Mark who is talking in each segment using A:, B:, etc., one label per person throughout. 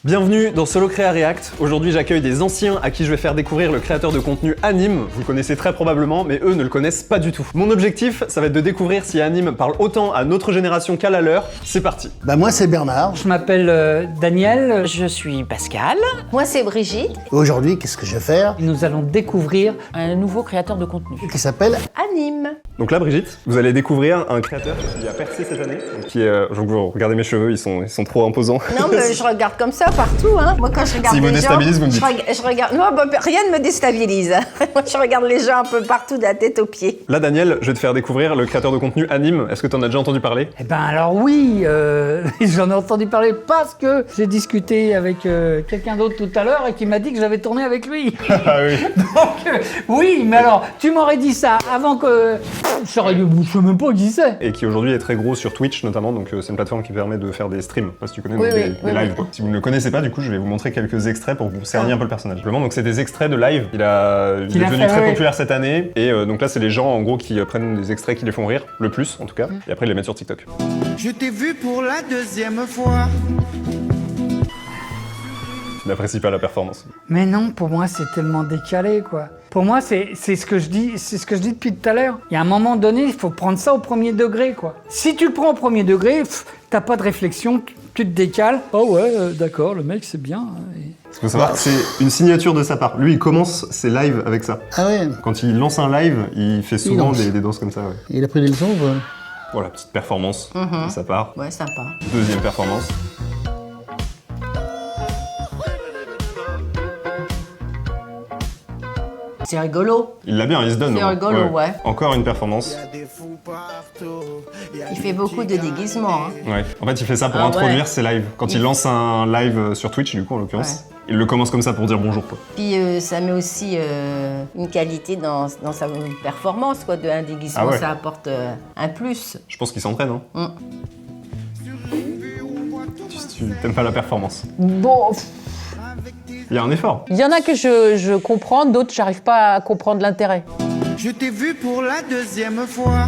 A: Bienvenue dans Solo Créa React. Aujourd'hui, j'accueille des anciens à qui je vais faire découvrir le créateur de contenu Anime. Vous le connaissez très probablement, mais eux ne le connaissent pas du tout. Mon objectif, ça va être de découvrir si Anime parle autant à notre génération qu'à la leur. C'est parti.
B: Moi c'est Bernard.
C: Je m'appelle Daniel.
D: Je suis Pascal.
E: Moi, c'est Brigitte.
B: Aujourd'hui, qu'est-ce que je vais faire?
C: Nous allons découvrir
D: Un nouveau créateur de contenu.
B: Qui s'appelle
E: Anime.
A: Donc là, Brigitte, vous allez découvrir un créateur qui a percé cette année, donc qui est... vous regardez mes cheveux, ils sont trop imposants.
E: Non, mais je regarde comme ça partout. Hein. Moi, quand je regarde
A: S'il vous
E: les gens,
A: déstabilise, vous me dites.
E: je regarde. Non, rien ne me déstabilise. Moi, je regarde les gens un peu partout, de la tête aux pieds.
A: Là, Daniel, je vais te faire découvrir le créateur de contenu Anime. Est-ce que tu en as déjà entendu parler?
C: Eh ben alors oui, j'en ai entendu parler parce que j'ai discuté avec quelqu'un d'autre tout à l'heure et qui m'a dit que j'avais tourné avec lui.
A: Ah oui.
C: Donc oui, mais alors tu m'aurais dit ça avant que je sais même pas qui c'est.
A: Et qui aujourd'hui est très gros sur Twitch notamment, donc c'est une plateforme qui permet de faire des streams. Je sais pas si tu connais,
E: Oui,
A: donc
E: oui,
A: des
E: oui,
A: lives. Quoi. Si vous ne le connaissez pas, du coup, je vais vous montrer quelques extraits pour que vous cerniez un peu le personnage. Simplement, donc c'est des extraits de live. Il est devenu très populaire cette année, et donc là, c'est les gens en gros qui prennent des extraits qui les font rire, le plus en tout cas, et après ils les mettent sur TikTok.
F: Je t'ai vu pour la deuxième fois.
A: Tu n'apprécies pas la performance.
C: Mais non, pour moi c'est tellement décalé quoi. Pour moi c'est ce que je dis, depuis tout à l'heure. Il y a un moment donné, il faut prendre ça au premier degré quoi. Si tu le prends au premier degré, t'as pas de réflexion, tu te décales. Oh ouais, d'accord, le mec c'est bien.
A: Il faut savoir que c'est une signature de sa part. Lui, il commence ses lives avec ça.
B: Ah ouais.
A: Quand il lance un live, il fait souvent des danses comme ça. Ouais.
B: Il a pris des leçons ou pas?
A: Voilà, petite performance de sa part.
E: Ouais, sympa.
A: Deuxième performance.
E: C'est rigolo.
A: Il l'a bien, il se donne.
E: C'est
A: hein.
E: rigolo, ouais.
A: Encore une performance.
F: Des fous partout.
E: Il fait beaucoup de déguisements. Hein.
A: Ouais. En fait, il fait ça pour
E: Ah
A: introduire
E: ouais.
A: ses lives. Quand il lance un live sur Twitch, du coup, en l'occurrence, il le commence comme ça pour dire bonjour, quoi.
E: Puis ça met aussi une qualité dans sa performance, quoi. Un déguisement,
A: Ah ouais.
E: ça apporte un plus.
A: Je pense qu'il s'entraîne, hein. Tu t'aimes pas la performance.
D: Bon,
A: Il y a un effort.
D: il y en a que je comprends, d'autres j'arrive pas à comprendre l'intérêt.
F: Je t'ai vu pour la deuxième fois.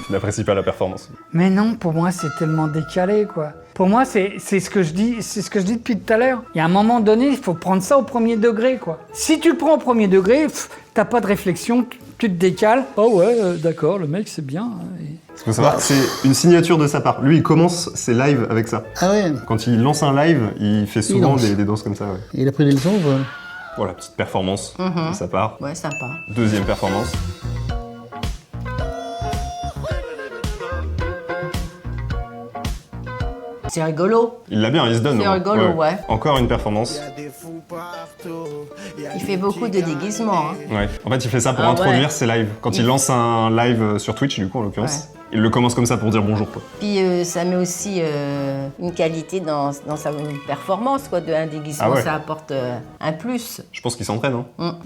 A: Tu n'apprécies pas la performance.
C: Mais non, pour moi c'est tellement décalé quoi. Pour moi c'est ce que je dis, depuis tout à l'heure. Il y a un moment donné, il faut prendre ça au premier degré quoi. Si tu le prends au premier degré, t'as pas de réflexion, tu te décales. Oh ouais, d'accord, le mec c'est bien.
A: Il faut savoir que c'est une signature de sa part. Lui, il commence ses lives avec ça.
B: Ah ouais.
A: Quand il lance un live, il fait souvent
B: lance.
A: des danses comme ça. Ouais.
B: Il a pris des leçons ou pas?
A: Voilà, petite performance de sa part.
E: Ouais, sympa.
A: Deuxième performance.
E: C'est rigolo.
A: Il l'a bien, il se donne.
E: C'est
A: hein.
E: rigolo, ouais.
A: Encore une performance.
F: Des fous partout.
E: Il fait beaucoup de déguisements. Hein.
A: Ouais. En fait, il fait ça pour
E: Ah
A: introduire
E: ouais.
A: ses lives. Quand il lance un live sur Twitch, du coup, en l'occurrence, il le commence comme ça pour dire bonjour, quoi.
E: Puis ça met aussi une qualité dans sa performance, quoi. Un déguisement,
A: Ah ouais.
E: ça apporte un plus.
A: Je pense qu'il s'entraîne, hein.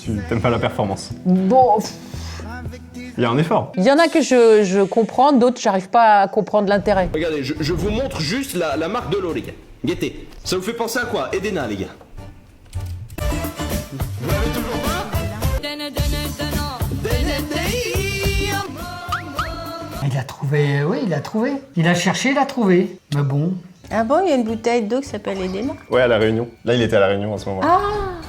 A: Tu t'aimes pas la performance.
D: Bon,
A: Il y a un effort.
D: il y en a que je comprends, d'autres j'arrive pas à comprendre l'intérêt.
G: Regardez, je vous montre juste la marque de l'eau, les gars. Guettez. Ça vous fait penser à quoi? Edena, les gars. Vous l'avez toujours pas?
C: Il a trouvé, oui, il a trouvé. Il a cherché, il a trouvé. Mais bon.
E: Ah bon, il y a une bouteille d'eau qui s'appelle Edena.
A: Ouais, à la Réunion. Là, il était à la Réunion en ce moment.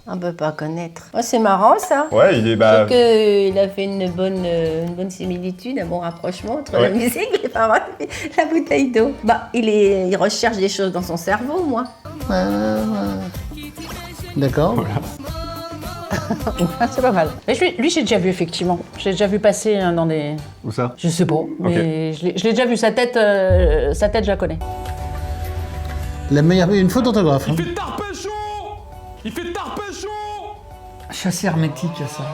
E: On peut pas connaître. Oh, c'est marrant, ça.
A: Ouais, il est
E: Donc, il a fait une bonne similitude, un bon rapprochement entre la musique et la bouteille d'eau. Bah, il recherche des choses dans son cerveau, moi.
B: D'accord.
D: C'est pas mal. Mais lui j'ai déjà vu effectivement. J'ai déjà vu passer dans des...
A: Où ça?
D: Je sais pas, mais je l'ai déjà vu, sa tête je la connais.
B: La meilleure, une faute d'orthographe. Hein.
G: Il fait tarpechon.
C: Je suis assez hermétique à ça.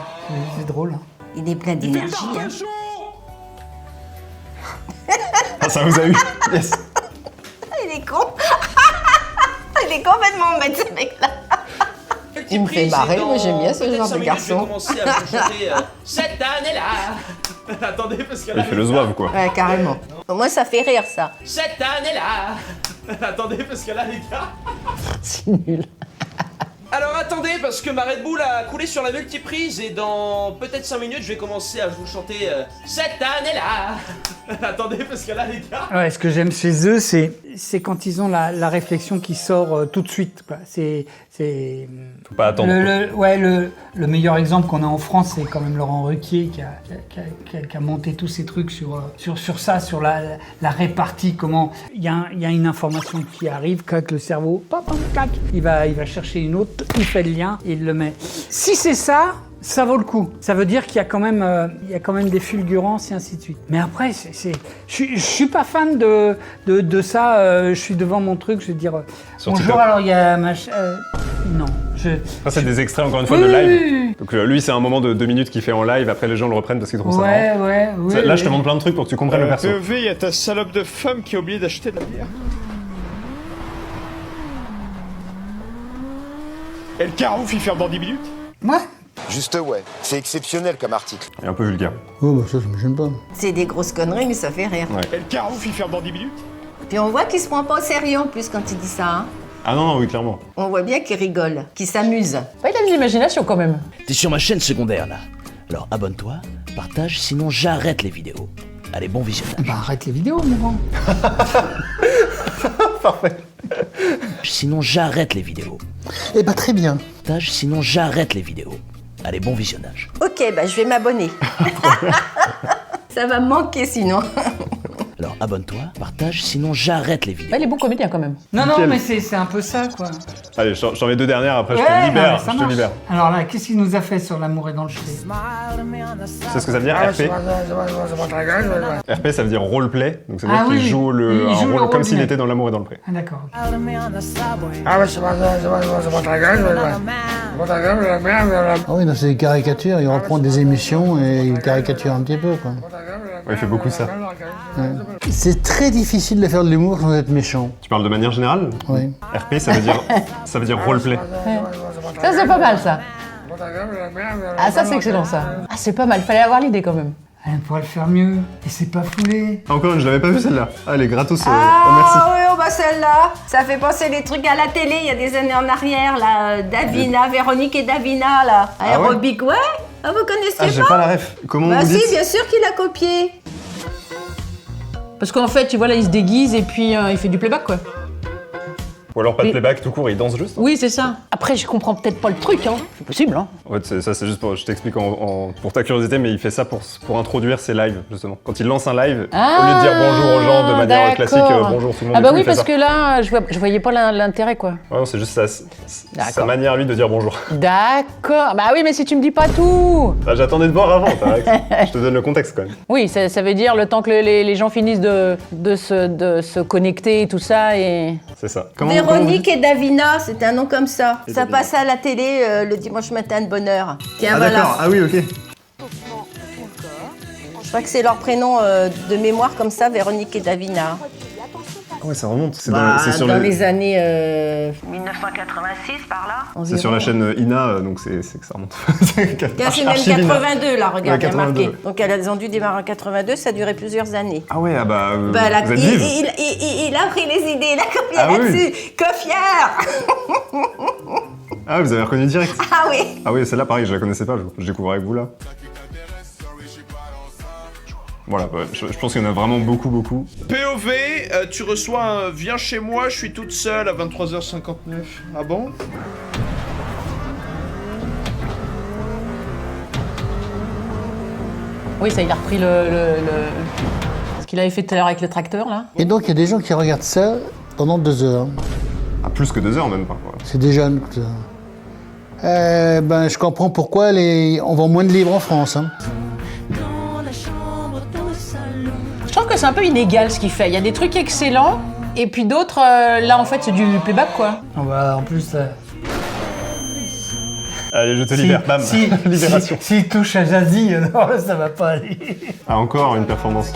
C: C'est drôle.
E: Il est plein d'énergie. Hein.
A: Ah, ça vous a eu. Yes.
E: Il est con. Il est complètement bête, ce mec-là. Il me fait marrer, moi j'aime bien ce genre de garçon.
G: Je vais commencer à vous chanter cette année-là. Attendez, parce que là...
A: Il fait le zouave, quoi.
E: Ouais, carrément. Moi, ça fait rire, ça.
G: Cette année-là. Attendez, parce que là, les gars...
D: C'est nul.
G: Alors attendez, parce que ma Red Bull a coulé sur la multiprise et dans peut-être 5 minutes, je vais commencer à vous chanter cette année-là. Attendez, parce que là, les gars...
C: Ouais, ce que j'aime chez eux, c'est quand ils ont la réflexion qui sort tout de suite, quoi.
A: Faut pas attendre.
C: Le meilleur exemple qu'on a en France, c'est quand même Laurent Ruquier qui a monté tous ces trucs sur ça, sur la répartie, comment il y a une information qui arrive, clac, le cerveau, pop, pop, clac, il va chercher une autre, il fait le lien et il le met. Si c'est ça, ça vaut le coup. Ça veut dire qu'il y a quand même des fulgurances et ainsi de suite. Mais après, je suis pas fan de ça. Je suis devant mon truc, je vais dire
A: Sur
C: bonjour.
A: TikTok.
C: Alors il y a non.
A: Ça, c'est des extraits encore une fois de live. Donc lui, c'est un moment de 2 minutes qu'il fait en live. Après, les gens le reprennent parce qu'ils trouvent ça marrant. Là, je te montre plein de trucs pour que tu comprennes le perso.
H: POV, il y a ta salope de femme qui a oublié d'acheter de la bière. Et le carouf, il ferme dans 10 minutes.
C: Ouais.
I: Juste ouais, c'est exceptionnel comme article.
A: Et un peu vulgaire.
B: Oh, bah ça me gêne pas.
E: C'est des grosses conneries, mais ça fait rire.
H: Et le carouf, il ferme dans 10 minutes.
E: Puis on voit qu'il se prend pas au sérieux en plus quand il dit ça. Hein.
A: Ah non, oui, clairement.
E: On voit bien qu'il rigole, qu'il s'amuse.
D: Ouais, il a de l'imagination quand même.
J: T'es sur ma chaîne secondaire là. Alors abonne-toi, partage, sinon j'arrête les vidéos. Allez, bon visionnage.
C: Bah arrête les vidéos, mon grand.
A: Parfait.
J: Sinon j'arrête les vidéos.
B: Eh bah très bien.
J: Partage, sinon j'arrête les vidéos. Allez, bon visionnage.
E: Ok, bah je vais m'abonner. Ça va me manquer sinon.
J: Alors abonne-toi, partage, sinon j'arrête les vidéos.
D: Ouais, il est bon comédien quand même.
C: Non,
A: Nickel.
C: mais c'est un peu ça, quoi.
A: Allez, j'en mets 2 dernières, après je
C: Ouais,
A: te
C: non,
A: libère.
C: mais ça
A: Je te
C: marche.
A: libère.
C: Alors là, qu'est-ce qu'il nous a fait sur l'amour et dans le cheveu?
A: Tu sais ce que ça veut dire, RP? RP, ça veut dire roleplay. Donc ça veut dire
C: Ah
A: qu'il
C: oui,
A: joue
C: il
A: un
C: joue le
A: rôle
C: rôle
A: comme
C: du
A: s'il
C: mec.
A: était dans l'amour et dans le pré.
C: Ah d'accord.
B: Ah oui, non, c'est des caricatures, il reprend des émissions et il caricature un petit peu, quoi.
A: Ouais, il fait beaucoup ça.
B: Ouais. C'est très difficile de faire de l'humour sans être méchant.
A: Tu parles de manière générale?
B: Oui.
A: RP, ça veut dire roleplay.
D: Ça, c'est pas mal ça. Ah, ça, c'est excellent ça. Ah, c'est pas mal, fallait avoir l'idée quand même.
C: Elle pourrait le faire mieux. Et c'est pas foulé.
A: Encore une, je l'avais pas vu celle-là. Allez, gratos. Merci.
E: Ah oui, oh bah celle-là, ça fait penser les trucs à la télé il y a des années en arrière, là. Davina, Véronique et Davina, là.
A: Ah ouais
E: Aérobic, ouais. Ah, vous connaissiez
A: Ah, j'ai
E: pas
A: pas la ref. Comment
E: Bah
A: vous
E: si,
A: dites?
E: bien sûr qu'il a copié.
D: Parce qu'en fait, tu vois, là, il se déguise et puis il fait du playback, quoi.
A: Ou alors pas de playback tout court, il danse juste.
D: Oui, c'est ça. Après, je comprends peut-être pas le truc, hein. C'est possible, hein.
A: En fait, ça c'est juste pour, je t'explique pour ta curiosité, mais il fait ça pour introduire ses lives, justement. Quand il lance un live, au lieu de dire bonjour aux gens de manière
D: d'accord.
A: classique, bonjour tout le monde.
D: Ah
A: et
D: bah
A: tout,
D: oui,
A: il fait
D: parce
A: ça.
D: que là, je voyais pas l'intérêt, quoi.
A: Ouais, non, c'est juste sa
D: D'accord.
A: manière à lui de dire bonjour.
D: D'accord. Bah oui, mais si tu me dis pas tout.
A: Ah, j'attendais de voir avant, je te donne le contexte quand même.
D: Oui, ça veut dire le temps que les gens finissent de se connecter et tout ça et...
A: C'est ça.
E: Véronique et Davina, c'est un nom comme ça. Ça passe à la télé le dimanche matin de bonne heure. Tiens,
A: Ah
E: voilà.
A: d'accord, ah oui, ok.
E: Je crois que c'est leur prénom de mémoire comme ça, Véronique et Davina.
A: Ah ouais, ça remonte. C'est
E: Bah,
A: c'est sur
E: dans
A: les-
E: les années 1986 par là.
A: C'est sur la chaîne Ina, donc c'est que ça remonte.
E: C'est même
A: Archive Ina.
E: 82 là, regarde,
A: Ouais,
E: il y a marqué.
A: 82.
E: Donc elles ont dû démarrer en 82, ça a duré plusieurs années.
A: Ah ouais, ah bah,
E: Bah,
A: vous êtes vive.
E: il a pris les idées, il a copié
A: Ah oui.
E: là-dessus. Cofière.
A: Ah vous avez reconnu direct.
E: Ah oui.
A: Ah oui, celle-là pareil, je la connaissais pas, je découvre avec vous là. Voilà, bah, je pense qu'il y en a vraiment beaucoup.
H: POV, tu reçois un viens chez moi, je suis toute seule à 23h59. Ah bon?
D: Oui, ça, il a repris ce qu'il avait fait tout à l'heure avec le tracteur, là.
B: Et donc, il y a des gens qui regardent ça pendant 2 heures.
A: Ah, plus que 2 heures même parfois.
B: C'est des jeunes, ça. Ben, je comprends pourquoi on vend moins de livres en France. Hein.
D: Je trouve que c'est un peu inégal ce qu'il fait. Il y a des trucs excellents, et puis d'autres, là, en fait, c'est du playback, quoi.
C: En plus...
A: Allez, je te libère, bam. Libération.
C: S'il touche à Jazzy, alors là, ça va pas aller.
A: Ah, encore une performance.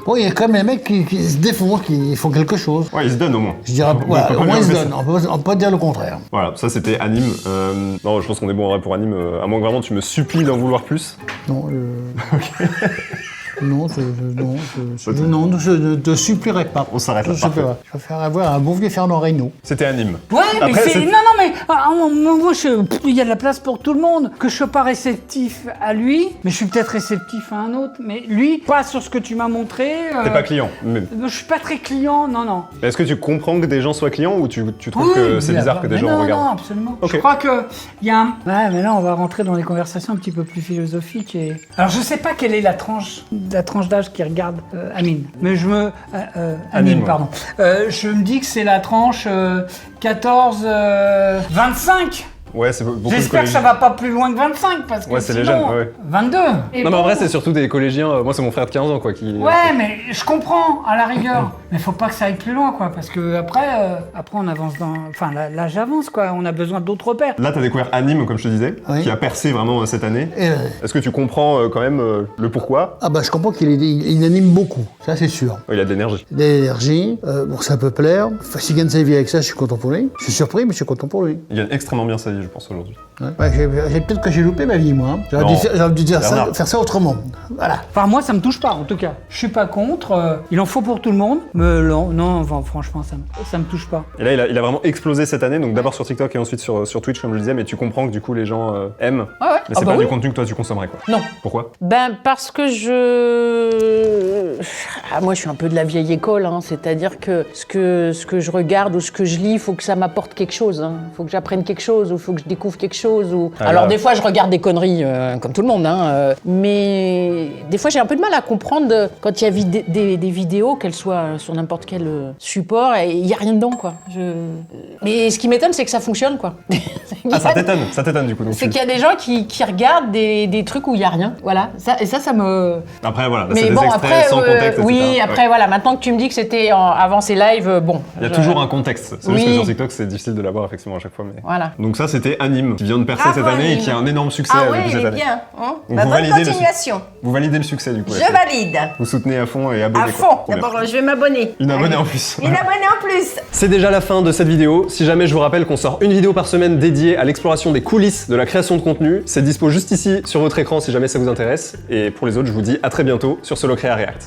B: Bon, il y a quand même les mecs qui se défendent, qui font quelque chose.
A: Ouais, il se donne au moins.
B: Je dirais,
A: On
B: voilà,
A: peut pas
B: au moins
A: lui
B: ils se
A: enlever
B: donnent,
A: ça.
B: on peut pas dire le contraire.
A: Voilà, ça c'était Anime. Non, je pense qu'on est bon en vrai pour Anime. À moins que vraiment tu me supplies d'en vouloir plus.
B: Non, Non, je ne te supplierai pas.
A: On s'arrête là,
B: Je supplierai pas. Je préfère avoir un bon vieux Fernand Reynaud.
A: C'était Anime.
C: Ouais, mais
A: Après,
C: c'est... Non, mais moi, il y a de la place pour tout le monde. Que je sois pas réceptif à lui, mais je suis peut-être réceptif à un autre. Mais lui, pas sur ce que tu m'as montré.
A: T'es pas client. Mais...
C: Je suis pas très client, non.
A: Est-ce que tu comprends que des gens soient clients ou tu trouves que c'est bizarre que des gens regardent?
C: Non, absolument.
A: Ok.
C: Je crois que il y a un... Ouais, mais là, on va rentrer dans des conversations un petit peu plus philosophiques. Alors, je sais pas quelle est la tranche d'âge qui regarde Amine. Mais je me... Anime, pardon. Je me dis que c'est la tranche 14-25.
A: Ouais, c'est beaucoup de
C: J'espère que ça va pas plus loin que 25 parce que
A: ouais, c'est
C: sinon,
A: les jeunes, ouais.
C: 22. Et
A: non, mais en vrai, c'est surtout des collégiens. Moi, c'est mon frère de 15 ans, quoi, qui...
C: Ouais, mais je comprends, à la rigueur. Mais faut pas que ça aille plus loin, quoi, parce que après on avance dans... Enfin, là, j'avance, quoi. On a besoin d'autres repères.
A: Là, t'as découvert Anime, comme je te disais, qui a percé vraiment cette année. Est-ce que tu comprends quand même le pourquoi?
B: Ah bah, je comprends qu'il anime beaucoup, ça c'est sûr.
A: Il a de l'énergie.
B: De l'énergie, bon, ça peut plaire. Enfin, s'il gagne sa vie avec ça, je suis content pour lui. Je suis surpris, mais je suis content pour lui.
A: Il gagne extrêmement bien sa vie, je pense, aujourd'hui.
B: Ouais, peut-être que j'ai loupé ma vie, moi. Hein. J'aurais dû dire ça, faire ça autrement. Voilà.
C: Enfin, moi, ça me touche pas, en tout cas. Je suis pas contre. Il en faut pour tout le monde. Mais non, enfin, franchement, ça me touche pas.
A: Et là, il a vraiment explosé cette année. Donc d'abord sur TikTok et ensuite sur Twitch, comme je le disais. Mais tu comprends que du coup, les gens aiment.
D: Ouais.
A: Mais c'est pas du contenu que toi, tu consommerais, quoi.
D: Non.
A: Pourquoi?
D: Parce que moi, je suis un peu de la vieille école, hein. C'est-à-dire que ce que je regarde ou ce que je lis, il faut que ça m'apporte quelque chose. Hein. Faut que j'apprenne quelque chose ou il faut que je découvre quelque chose. Alors des fois, je regarde des conneries, comme tout le monde, hein, mais des fois, j'ai un peu de mal à comprendre quand il y a des vidéos, qu'elles soient sur n'importe quel support, et il n'y a rien dedans, quoi. Mais ce qui m'étonne, c'est que ça fonctionne, quoi.
A: Ah, ça t'étonne du coup.
D: C'est qu'il y a des gens qui regardent des trucs où il n'y a rien, voilà. Ça me...
A: Après, voilà,
D: mais
A: c'est des extraits sans contexte,
D: oui,
A: etc.
D: après, voilà, maintenant que tu me dis que c'était avant ces lives, bon...
A: Il y a toujours un contexte. C'est juste que sur TikTok, c'est difficile de l'avoir, effectivement, à chaque fois. Mais...
D: Voilà.
A: Donc ça, c'était Anime, qui vient de percer cette année et qui a un énorme succès depuis cette année.
E: Bien.
A: Donc,
E: bonne continuation.
A: Vous validez le succès, du coup.
E: Je valide.
A: Vous soutenez à fond et abonnez.
E: À fond. D'abord, je vais m'abonner.
A: Une abonnée en plus.
E: Une abonnée en plus.
A: C'est déjà la fin de cette vidéo. Si jamais je vous rappelle qu'on sort une vidéo par semaine dédiée à l'exploration des coulisses de la création de contenu, c'est dispo juste ici sur votre écran si jamais ça vous intéresse. Et pour les autres, je vous dis à très bientôt sur Solo Créa React.